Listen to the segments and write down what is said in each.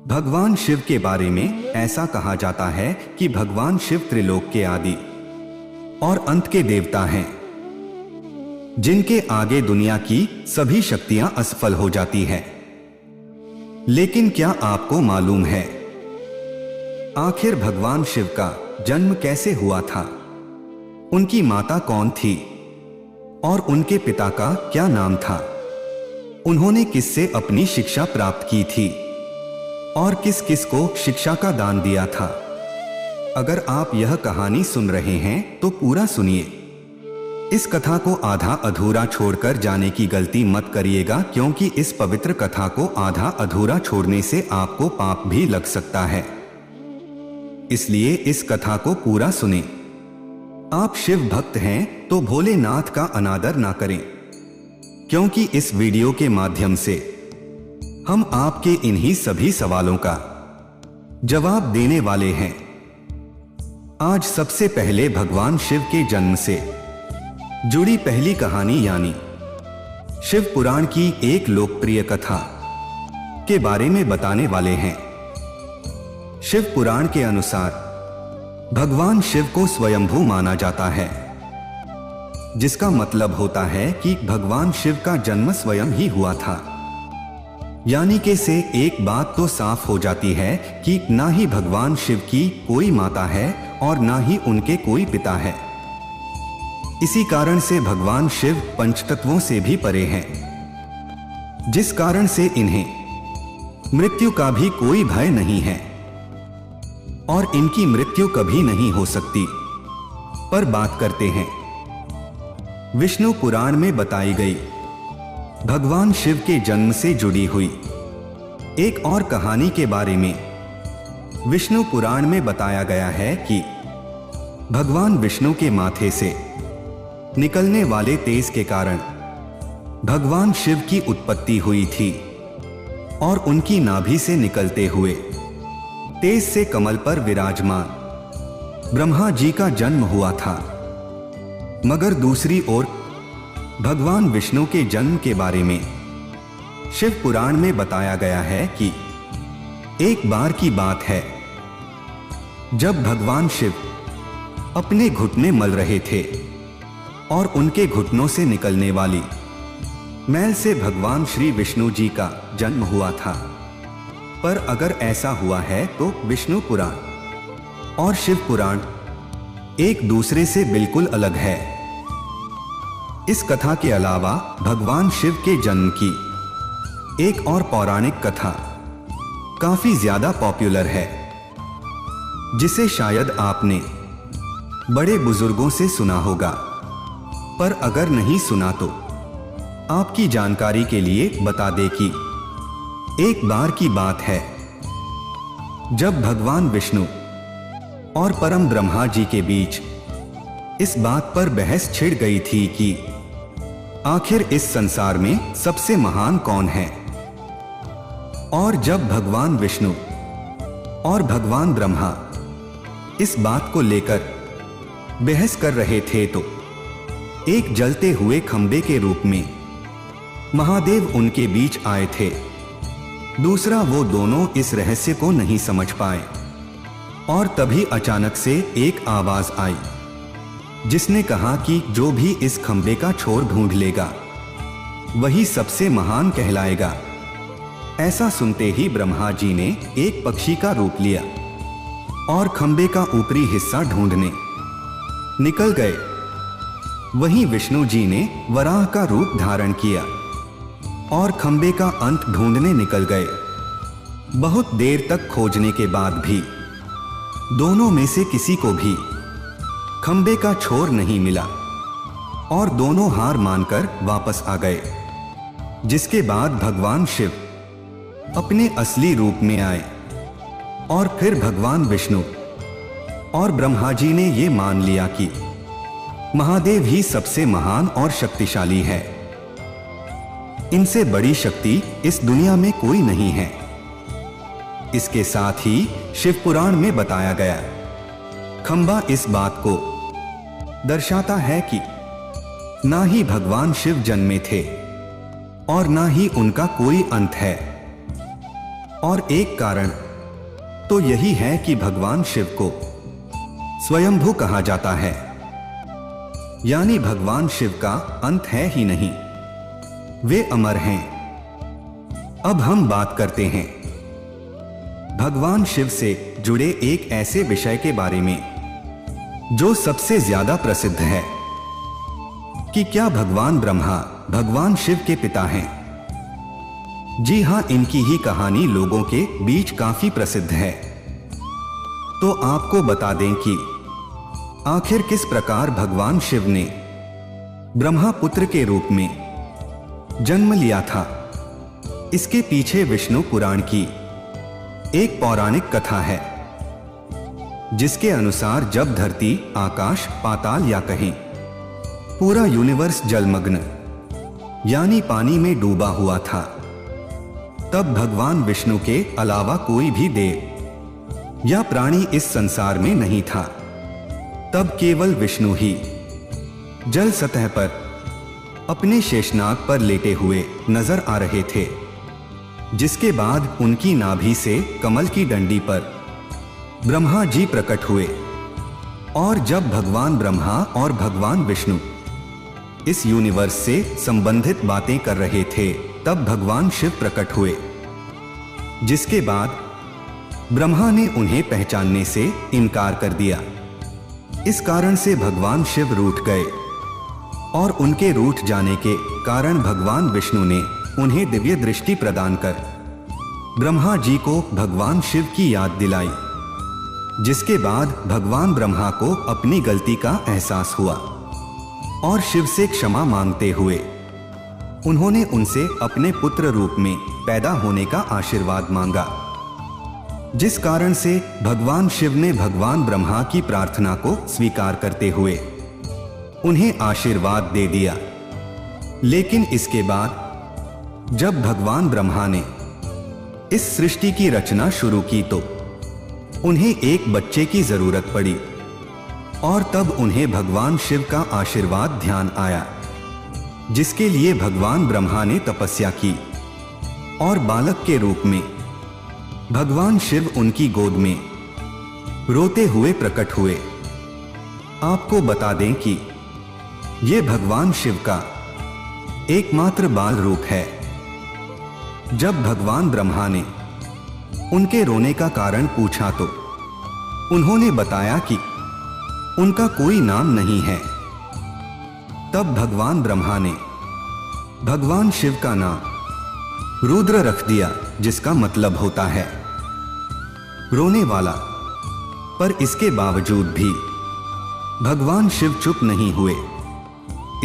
भगवान शिव के बारे में ऐसा कहा जाता है कि भगवान शिव त्रिलोक के आदि और अंत के देवता हैं, जिनके आगे दुनिया की सभी शक्तियां असफल हो जाती हैं। लेकिन क्या आपको मालूम है आखिर भगवान शिव का जन्म कैसे हुआ था? उनकी माता कौन थी और उनके पिता का क्या नाम था? उन्होंने किससे अपनी शिक्षा प्राप्त की थी और किस किस को शिक्षा का दान दिया था? अगर आप यह कहानी सुन रहे हैं तो पूरा सुनिए। इस कथा को आधा अधूरा छोड़कर जाने की गलती मत करिएगा, क्योंकि इस पवित्र कथा को आधा अधूरा छोड़ने से आपको पाप भी लग सकता है। इसलिए इस कथा को पूरा सुने। आप शिव भक्त हैं तो भोलेनाथ का अनादर ना करें, क्योंकि इस वीडियो के माध्यम से हम आपके इन्हीं सभी सवालों का जवाब देने वाले हैं। आज सबसे पहले भगवान शिव के जन्म से जुड़ी पहली कहानी यानी शिव पुराण की एक लोकप्रिय कथा के बारे में बताने वाले हैं। शिव पुराण के अनुसार भगवान शिव को स्वयंभू माना जाता है, जिसका मतलब होता है कि भगवान शिव का जन्म स्वयं ही हुआ था। यानी कि से एक बात तो साफ हो जाती है कि ना ही भगवान शिव की कोई माता है और ना ही उनके कोई पिता है। इसी कारण से भगवान शिव पंचतत्वों से भी परे हैं, जिस कारण से इन्हें मृत्यु का भी कोई भय नहीं है और इनकी मृत्यु कभी नहीं हो सकती। पर बात करते हैं विष्णु पुराण में बताई गई भगवान शिव के जन्म से जुड़ी हुई एक और कहानी के बारे में। विष्णु पुराण में बताया गया है कि भगवान विष्णु के माथे से निकलने वाले तेज के कारण भगवान शिव की उत्पत्ति हुई थी और उनकी नाभि से निकलते हुए तेज से कमल पर विराजमान ब्रह्मा जी का जन्म हुआ था। मगर दूसरी ओर भगवान विष्णु के जन्म के बारे में शिव पुराण में बताया गया है कि एक बार की बात है, जब भगवान शिव अपने घुटने मल रहे थे और उनके घुटनों से निकलने वाली मैल से भगवान श्री विष्णु जी का जन्म हुआ था। पर अगर ऐसा हुआ है तो विष्णु पुराण और शिव पुराण एक दूसरे से बिल्कुल अलग है। इस कथा के अलावा भगवान शिव के जन्म की एक और पौराणिक कथा काफी ज्यादा पॉपुलर है, जिसे शायद आपने बड़े बुजुर्गों से सुना होगा। पर अगर नहीं सुना तो आपकी जानकारी के लिए बता दें कि एक बार की बात है, जब भगवान विष्णु और परम ब्रह्मा जी के बीच इस बात पर बहस छिड़ गई थी कि आखिर इस संसार में सबसे महान कौन है। और जब भगवान विष्णु और भगवान ब्रह्मा इस बात को लेकर बहस कर रहे थे तो एक जलते हुए खंबे के रूप में महादेव उनके बीच आए थे। दूसरा, वो दोनों इस रहस्य को नहीं समझ पाए और तभी अचानक से एक आवाज आई, जिसने कहा कि जो भी इस खंबे का छोर ढूंढ लेगा वही सबसे महान कहलाएगा। ऐसा सुनते ही ब्रह्मा जी ने एक पक्षी का रूप लिया और खंबे का ऊपरी हिस्सा ढूंढने निकल गए। वहीं विष्णु जी ने वराह का रूप धारण किया और खंबे का अंत ढूंढने निकल गए। बहुत देर तक खोजने के बाद भी दोनों में से किसी को भी खंबे का छोर नहीं मिला और दोनों हार मानकर वापस आ गए। जिसके बाद भगवान शिव अपने असली रूप में आए और फिर भगवान विष्णु और ब्रह्मा जी ने ये मान लिया कि महादेव ही सबसे महान और शक्तिशाली है। इनसे बड़ी शक्ति इस दुनिया में कोई नहीं है। इसके साथ ही शिव पुराण में बताया गया खंबा इस बात को दर्शाता है कि ना ही भगवान शिव जन्मे थे और ना ही उनका कोई अंत है। और एक कारण तो यही है कि भगवान शिव को स्वयंभू कहा जाता है, यानी भगवान शिव का अंत है ही नहीं, वे अमर हैं। अब हम बात करते हैं भगवान शिव से जुड़े एक ऐसे विषय के बारे में जो सबसे ज्यादा प्रसिद्ध है कि क्या भगवान ब्रह्मा भगवान शिव के पिता हैं। जी हां, इनकी ही कहानी लोगों के बीच काफी प्रसिद्ध है। तो आपको बता दें कि आखिर किस प्रकार भगवान शिव ने ब्रह्मा पुत्र के रूप में जन्म लिया था। इसके पीछे विष्णु पुराण की एक पौराणिक कथा है, जिसके अनुसार जब धरती, आकाश, पाताल या कहें पूरा यूनिवर्स जलमग्न यानी पानी में डूबा हुआ था, तब भगवान विष्णु के अलावा कोई भी देव या प्राणी इस संसार में नहीं था। तब केवल विष्णु ही जल सतह पर अपने शेषनाग पर लेटे हुए नजर आ रहे थे, जिसके बाद उनकी नाभि से कमल की डंडी पर ब्रह्मा जी प्रकट हुए। और जब भगवान ब्रह्मा और भगवान विष्णु इस यूनिवर्स से संबंधित बातें कर रहे थे, तब भगवान शिव प्रकट हुए, जिसके बाद ब्रह्मा ने उन्हें पहचानने से इनकार कर दिया। इस कारण से भगवान शिव रूठ गए और उनके रूठ जाने के कारण भगवान विष्णु ने उन्हें दिव्य दृष्टि प्रदान कर ब्रह्मा जी को भगवान शिव की याद दिलाई, जिसके बाद भगवान ब्रह्मा को अपनी गलती का एहसास हुआ और शिव से क्षमा मांगते हुए उन्होंने उनसे अपने पुत्र रूप में पैदा होने का आशीर्वाद मांगा, जिस कारण से भगवान शिव ने भगवान ब्रह्मा की प्रार्थना को स्वीकार करते हुए उन्हें आशीर्वाद दे दिया। लेकिन इसके बाद जब भगवान ब्रह्मा ने इस सृष्टि की रचना शुरू की तो उन्हें एक बच्चे की जरूरत पड़ी और तब उन्हें भगवान शिव का आशीर्वाद ध्यान आया, जिसके लिए भगवान ब्रह्मा ने तपस्या की और बालक के रूप में भगवान शिव उनकी गोद में रोते हुए प्रकट हुए। आपको बता दें कि यह भगवान शिव का एकमात्र बाल रूप है। जब भगवान ब्रह्मा ने उनके रोने का कारण पूछा तो उन्होंने बताया कि उनका कोई नाम नहीं है। तब भगवान ब्रह्मा ने भगवान शिव का नाम रुद्र रख दिया, जिसका मतलब होता है रोने वाला। पर इसके बावजूद भी भगवान शिव चुप नहीं हुए,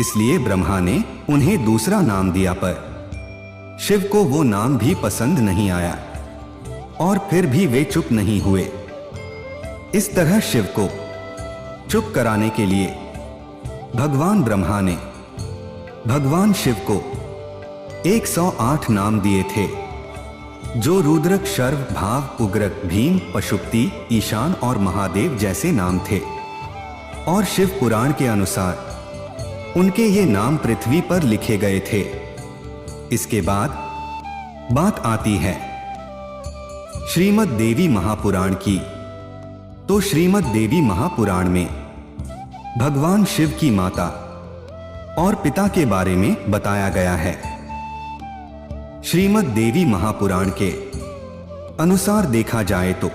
इसलिए ब्रह्मा ने उन्हें दूसरा नाम दिया, पर शिव को वो नाम भी पसंद नहीं आया और फिर भी वे चुप नहीं हुए। इस तरह शिव को चुप कराने के लिए भगवान ब्रह्मा ने भगवान शिव को 108 नाम दिए थे, जो रुद्रक, शर्व, भाव, उग्रक, भीम, पशुपति, ईशान और महादेव जैसे नाम थे। और शिव पुराण के अनुसार उनके ये नाम पृथ्वी पर लिखे गए थे। इसके बाद बात आती है श्रीमद् देवी महापुराण की। तो श्रीमद् देवी महापुराण में भगवान शिव की माता और पिता के बारे में बताया गया है। श्रीमद् देवी महापुराण के अनुसार देखा जाए तो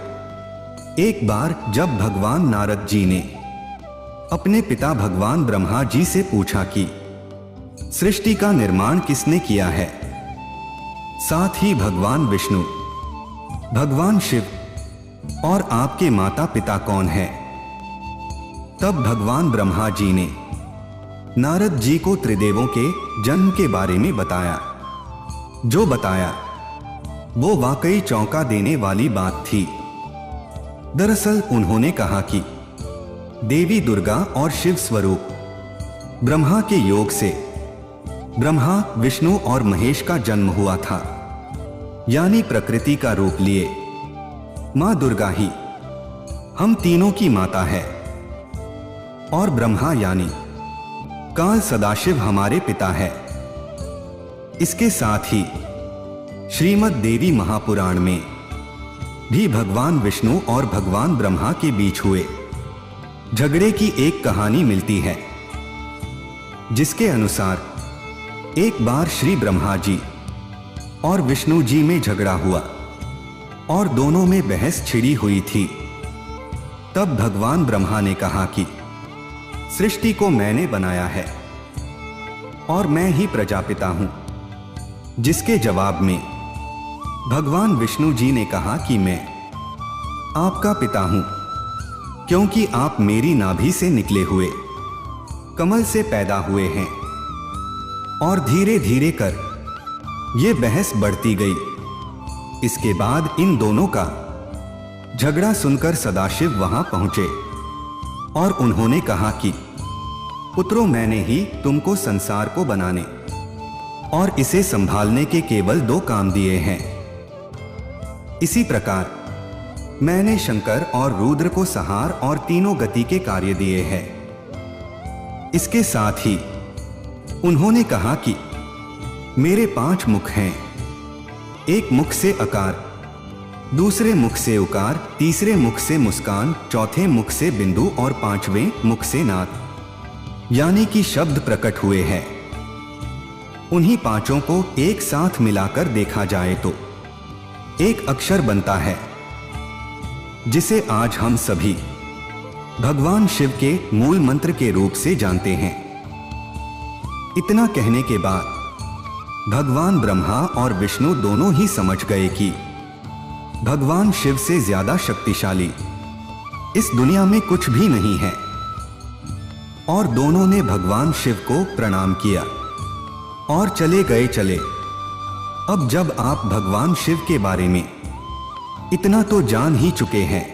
एक बार जब भगवान नारद जी ने अपने पिता भगवान ब्रह्मा जी से पूछा कि सृष्टि का निर्माण किसने किया है, साथ ही भगवान विष्णु, भगवान शिव और आपके माता पिता कौन है, तब भगवान ब्रह्मा जी ने नारद जी को त्रिदेवों के जन्म के बारे में बताया। जो बताया वो वाकई चौंका देने वाली बात थी। दरअसल उन्होंने कहा कि देवी दुर्गा और शिव स्वरूप ब्रह्मा के योग से ब्रह्मा, विष्णु और महेश का जन्म हुआ था, यानी प्रकृति का रूप लिए मां दुर्गा ही हम तीनों की माता है और ब्रह्मा यानी काल सदाशिव हमारे पिता है। इसके साथ ही श्रीमद् देवी महापुराण में भी भगवान विष्णु और भगवान ब्रह्मा के बीच हुए झगड़े की एक कहानी मिलती है, जिसके अनुसार एक बार श्री ब्रह्मा जी और विष्णु जी में झगड़ा हुआ और दोनों में बहस छिड़ी हुई थी। तब भगवान ब्रह्मा ने कहा कि सृष्टि को मैंने बनाया है और मैं ही प्रजापिता हूं, जिसके जवाब में भगवान विष्णु जी ने कहा कि मैं आपका पिता हूं, क्योंकि आप मेरी नाभि से निकले हुए कमल से पैदा हुए हैं। और धीरे धीरे कर यह बहस बढ़ती गई। इसके बाद इन दोनों का झगड़ा सुनकर सदाशिव वहां पहुंचे और उन्होंने कहा कि पुत्रों, मैंने ही तुमको संसार को बनाने और इसे संभालने के केवल 2 काम दिए हैं। इसी प्रकार मैंने शंकर और रुद्र को संहार और तीनों गति के कार्य दिए हैं। इसके साथ ही उन्होंने कहा कि मेरे 5 मुख हैं, एक मुख से अकार, दूसरे मुख से उकार, तीसरे मुख से मुस्कान, चौथे मुख से बिंदु और 5वें मुख से नाद, यानी कि शब्द प्रकट हुए हैं। उन्हीं 5 को एक साथ मिलाकर देखा जाए तो एक अक्षर बनता है, जिसे आज हम सभी भगवान शिव के मूल मंत्र के रूप से जानते हैं। इतना कहने के बाद भगवान ब्रह्मा और विष्णु दोनों ही समझ गए कि भगवान शिव से ज्यादा शक्तिशाली इस दुनिया में कुछ भी नहीं है, और दोनों ने भगवान शिव को प्रणाम किया और चले गए। अब जब आप भगवान शिव के बारे में इतना तो जान ही चुके हैं,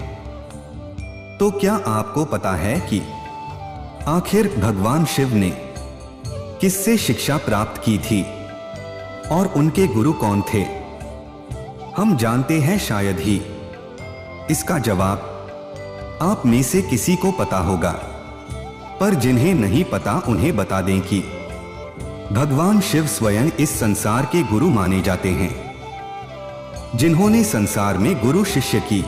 तो क्या आपको पता है कि आखिर भगवान शिव ने किससे शिक्षा प्राप्त की थी और उनके गुरु कौन थे? हम जानते हैं शायद ही इसका जवाब आप में से किसी को पता होगा, पर जिन्हें नहीं पता उन्हें बता दें कि भगवान शिव स्वयं इस संसार के गुरु माने जाते हैं, जिन्होंने संसार में गुरु शिष्य की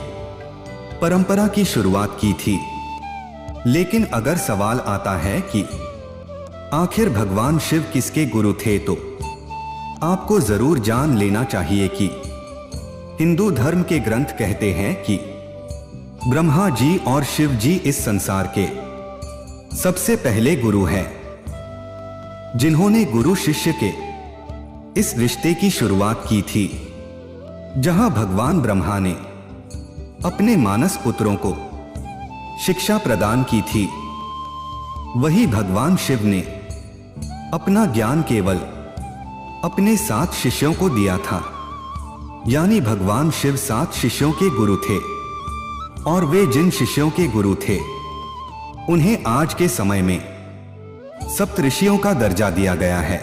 परंपरा की शुरुआत की थी। लेकिन अगर सवाल आता है कि आखिर भगवान शिव किसके गुरु थे, तो आपको जरूर जान लेना चाहिए कि हिंदू धर्म के ग्रंथ कहते हैं कि ब्रह्मा जी और शिव जी इस संसार के सबसे पहले गुरु हैं, जिन्होंने गुरु शिष्य के इस रिश्ते की शुरुआत की थी, जहां भगवान ब्रह्मा ने अपने मानस पुत्रों को शिक्षा प्रदान की थी, वही भगवान शिव ने अपना ज्ञान केवल अपने 7 शिष्यों को दिया था। यानी भगवान शिव 7 शिष्यों के गुरु थे, और वे जिन शिष्यों के गुरु थे उन्हें आज के समय में सप्तऋषियों का दर्जा दिया गया है।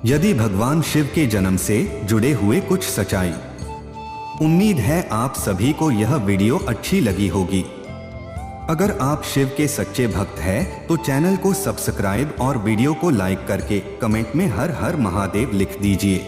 यदि भगवान शिव के जन्म से जुड़े हुए कुछ सच्चाई, उम्मीद है आप सभी को यह वीडियो अच्छी लगी होगी। अगर आप शिव के सच्चे भक्त हैं तो चैनल को सब्सक्राइब और वीडियो को लाइक करके कमेंट में हर हर महादेव लिख दीजिए।